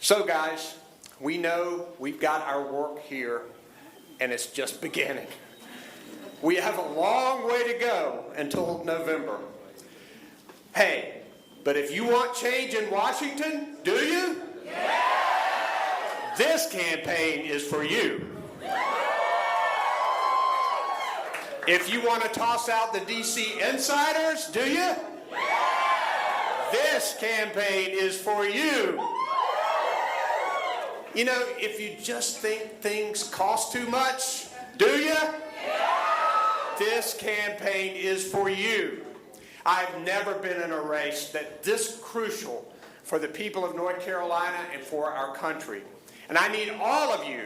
So guys, we know we've got our work here and it's just beginning. We have a long way to go until November. Hey, but if you want change in Washington, do you? Yeah! This campaign is for you. If you want to toss out the DC insiders, do you? Yeah! This campaign is for you. You know, if you just think things cost too much, do you? Yeah! This campaign is for you. I've never been in a race that's this crucial for the people of North Carolina and for our country. And I need all of you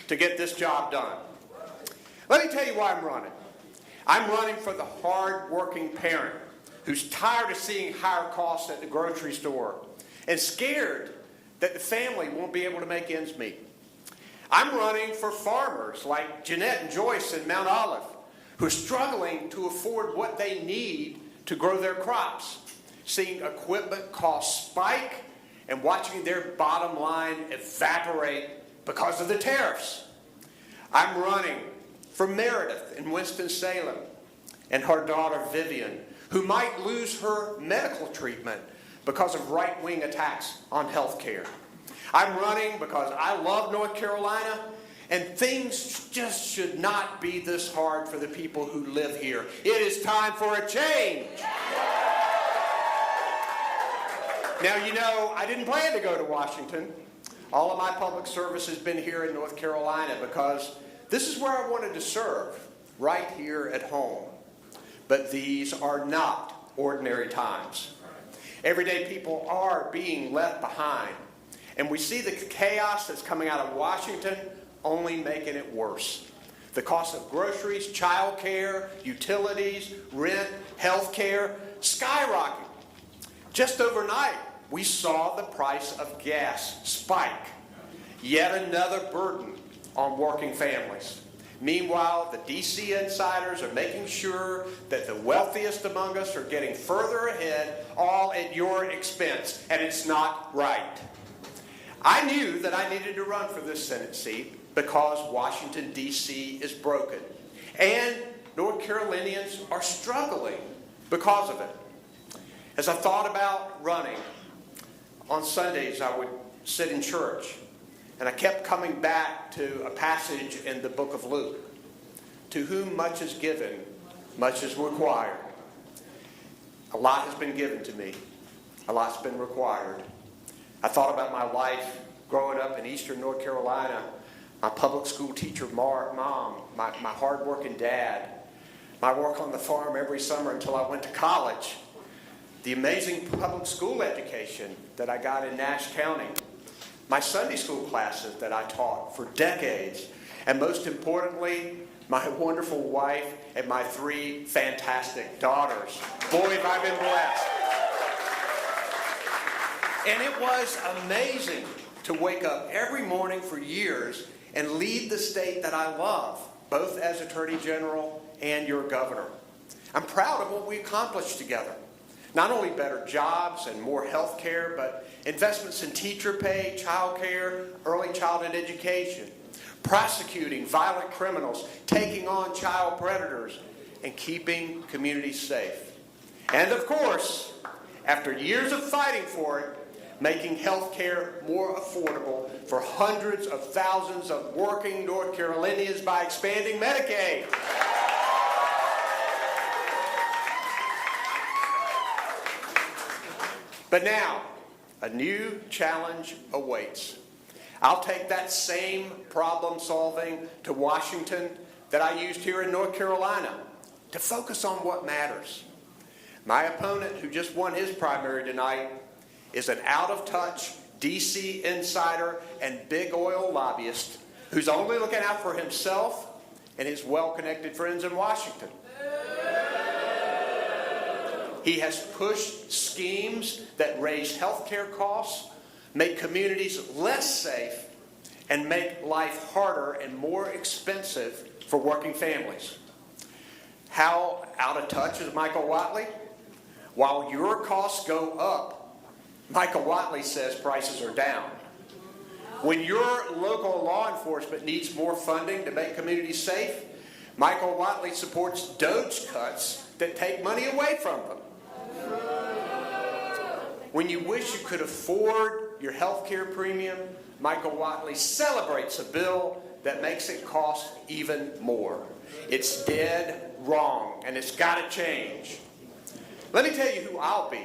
to get this job done. Let me tell you why I'm running. I'm running for the hard-working parent who's tired of seeing higher costs at the grocery store and scared that the family won't be able to make ends meet. I'm running for farmers like Jeanette and Joyce in Mount Olive who are struggling to afford what they need to grow their crops, seeing equipment costs spike and watching their bottom line evaporate because of the tariffs. I'm running for Meredith in Winston-Salem and her daughter Vivian, who might lose her medical treatment because of right-wing attacks on health care. I'm running because I love North Carolina, and things just should not be this hard for the people who live here. It is time for a change. Now, you know, I didn't plan to go to Washington. All of my public service has been here in North Carolina because this is where I wanted to serve, right here at home. But these are not ordinary times. Everyday people are being left behind. And we see the chaos that's coming out of Washington only making it worse. The cost of groceries, child care, utilities, rent, health care, skyrocketing. Just overnight, we saw the price of gas spike. Yet another burden on working families. Meanwhile, the DC insiders are making sure that the wealthiest among us are getting further ahead, all at your expense, and it's not right. I knew that I needed to run for this Senate seat because Washington, D.C. is broken, and North Carolinians are struggling because of it. As I thought about running, on Sundays I would sit in church, and I kept coming back to a passage in the book of Luke. To whom much is given, much is required. A lot has been given to me. A lot's been required. I thought about my life growing up in eastern North Carolina, my public school teacher mom, my hard-working dad, my work on the farm every summer until I went to college, the amazing public school education that I got in Nash County, my Sunday school classes that I taught for decades, and most importantly, my wonderful wife and my 3 fantastic daughters. Boy, have I been blessed. And it was amazing to wake up every morning for years and lead the state that I love, both as Attorney General and your governor. I'm proud of what we accomplished together. Not only better jobs and more health care, but investments in teacher pay, child care, early childhood education, prosecuting violent criminals, taking on child predators, and keeping communities safe. And of course, after years of fighting for it, making health care more affordable for hundreds of thousands of working North Carolinians by expanding Medicaid. But now, a new challenge awaits. I'll take that same problem solving to Washington that I used here in North Carolina to focus on what matters. My opponent, who just won his primary tonight, is an out-of-touch D.C. insider and big oil lobbyist who's only looking out for himself and his well-connected friends in Washington. He has pushed schemes that raise health care costs, make communities less safe, and make life harder and more expensive for working families. How out of touch is Michael Whatley? While your costs go up, Michael Whatley says prices are down. When your local law enforcement needs more funding to make communities safe, Michael Whatley supports DOGE cuts that take money away from them. When you wish you could afford your health care premium, Michael Whatley celebrates a bill that makes it cost even more. It's dead wrong, and it's got to change. Let me tell you who I'll be.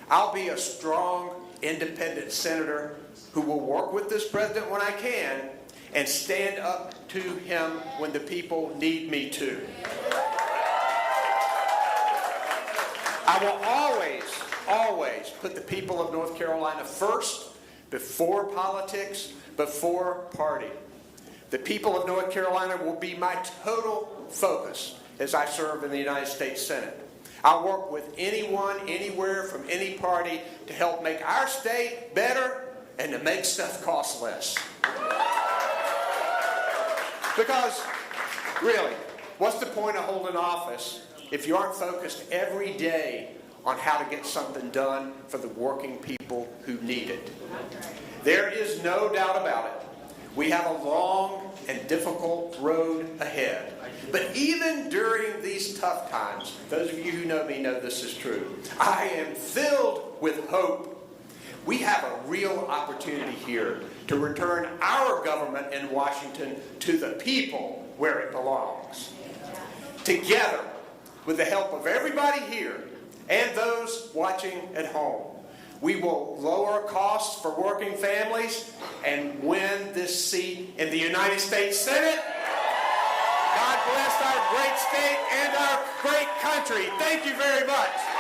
I'll be a strong, independent senator who will work with this president when I can and stand up to him when the people need me to. I will always put the people of North Carolina first, before politics, before party. The people of North Carolina will be my total focus as I serve in the United States Senate. I'll work with anyone, anywhere, from any party to help make our state better and to make stuff cost less. Because, really, what's the point of holding office if you aren't focused every day on how to get something done for the working people who need it? There is no doubt about it. We have a long and difficult road ahead. But even during these tough times, those of you who know me know this is true, I am filled with hope. We have a real opportunity here to return our government in Washington to the people where it belongs. Together, with the help of everybody here and those watching at home, we will lower costs for working families and win this seat in the United States Senate. God bless our great state and our great country. Thank you very much.